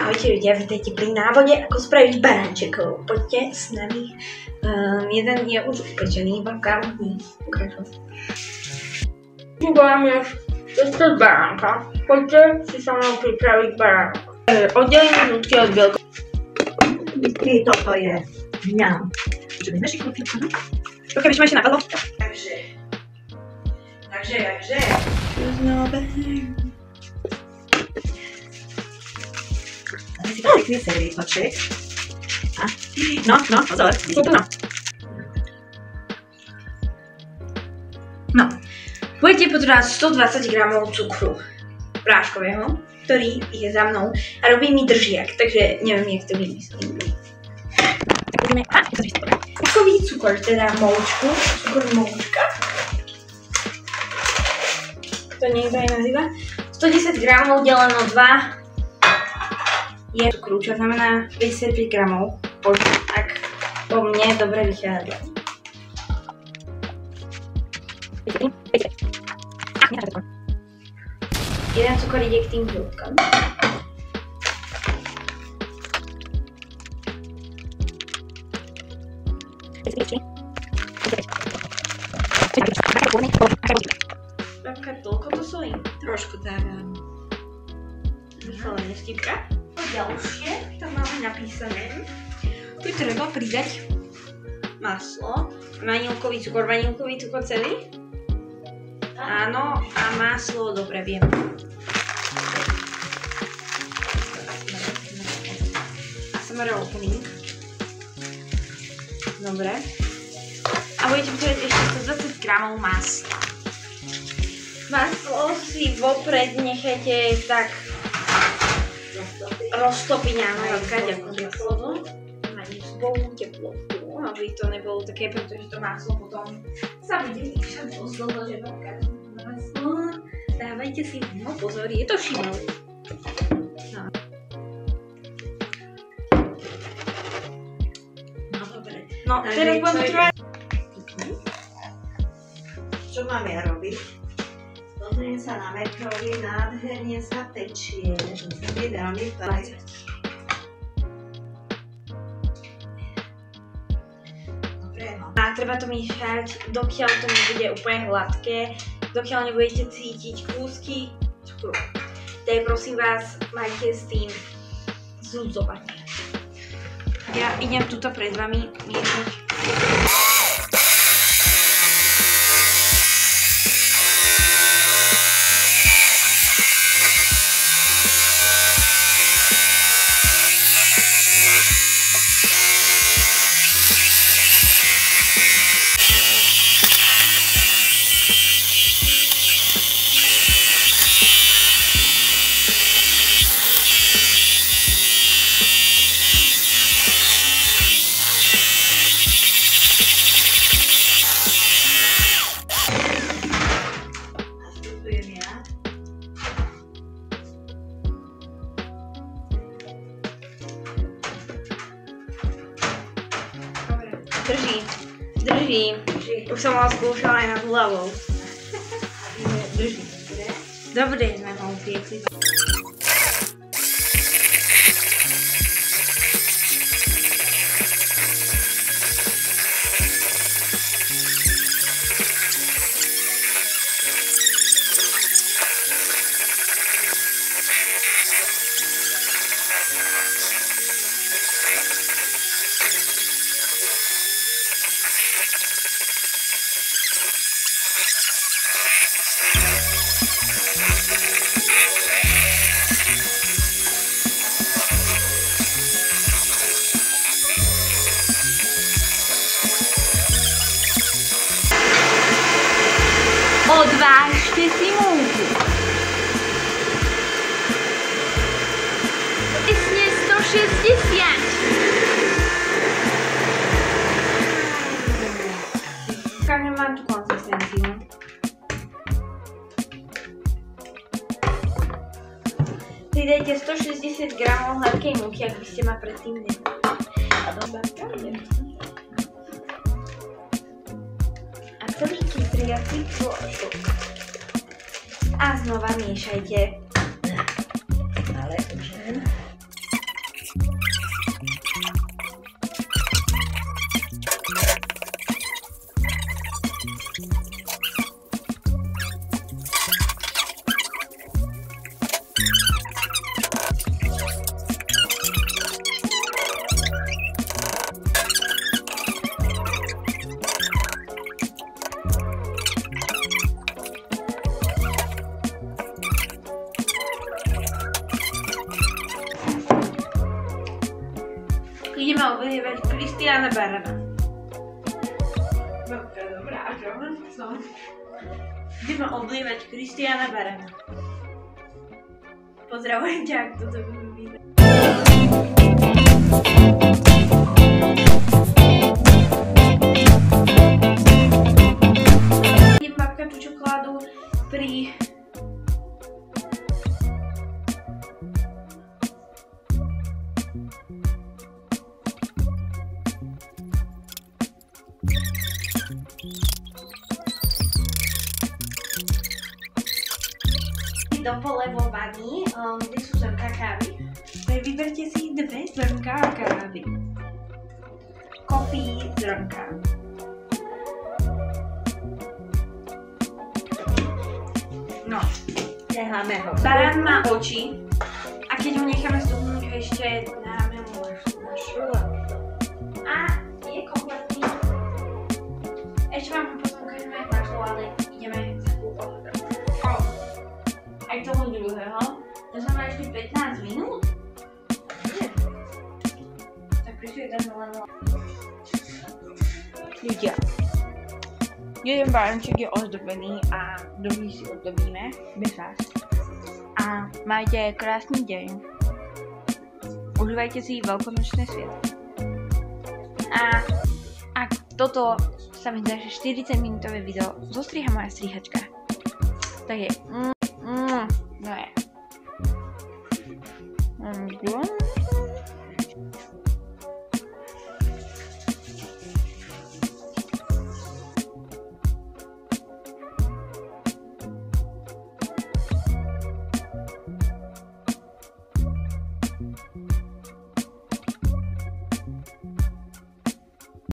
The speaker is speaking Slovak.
Ahojte ľudia, vítajte pri návode, ako spraviť baránčekov. Poďte s nami. Jeden je už upečený, bakám. Máme ešte baránka. Poďte si sa mnou pripraviť baránka. Oddelenie nutky od bielka. Toto je mňam. Čo by sme šli chlopci? To keby ma ešte napadlo. Takže. Dáme si to pekný servítoček. No, pozor. No, budete potrebovať 120 g cukru práškového, ktorý je za mnou a robí mi držiak, takže neviem, jak to vymyslím. Takový cukor, teda moučku, cukor moučka. To niekto aj nazýva. 110 g deleno 2 je cukru, čo znamená 55 g. Ak po mne dobre vychádza. Jeden cukor ide k tým žlúbkam. Taká toľko to solím. Trošku dávam. Rýchlo nestipka. Ďalšie, tam máme napísané. Tu treba pridať maslo, vanilkový cukor celý. Áno, a maslo, dobre viem. ASMR opening. Dobre. A budete potrebovať ešte 120 g masla. Maslo si vopred nechajte tak roztopiť, áno, ďakujem za slovo. Na nízkou teplotu, aby to nebolo také, pretože to maslo potom sa bude míšať dosť dlho, že maslo. Dávajte si pozor, je to šimel. No dobre. No, teraz budem potrebovať. Čo máme robiť? Pozriem sa na metrovi, nádherne sa pečie. To sa mi veľmi páči. A treba to miešať, dokiaľ to nebude úplne hladké, dokiaľ nebudete cítiť kúsky cukru. Tej prosím vás, majte s tým zúzovať. Ja idem tuto pred vami miešať. Drží. Už som ho skúšala aj nad hlavou. Drží. Dobre sme ho upiekli. Odvážte si múku. Presne 160. Každý má tú konzistenciu. Pridajte 160 g hladkej múky, ak by ste ma predtým nemali. A celý kypriací kôšok. A znova miešajte. Ale už len. Ideme oblievať Kristiána Barana. Veľká dobrá, čo? Ideme oblievať Kristiána Barana. Pozdravujem ťa, ak toto bude vidieť. Idem papkať tú čokoládu pri... do polevovaní, kde sú zrnká kávy. Vyberte si 2 zrnká kávy. Kopí zrnká. No. Necháme ho. Barán má oči a keď ho necháme stuhnúť, ešte dáme mu našu. A je kompletný. Ešte vám ho potom ukážeme aj mašlo, ale ideme za chvíľu. Aj toho druhého. To znamená ešte 15 minút? Nie. Tak prišli ten len... Ľudia. Jeden baránček je ozdobený a druhý si ozdobíme bez vás. A majte krásny deň. Užívajte si veľkonočné sviatky. A ak toto sa mi zdá, že 40 minútové video zostriha moja strihačka, tak je... No je.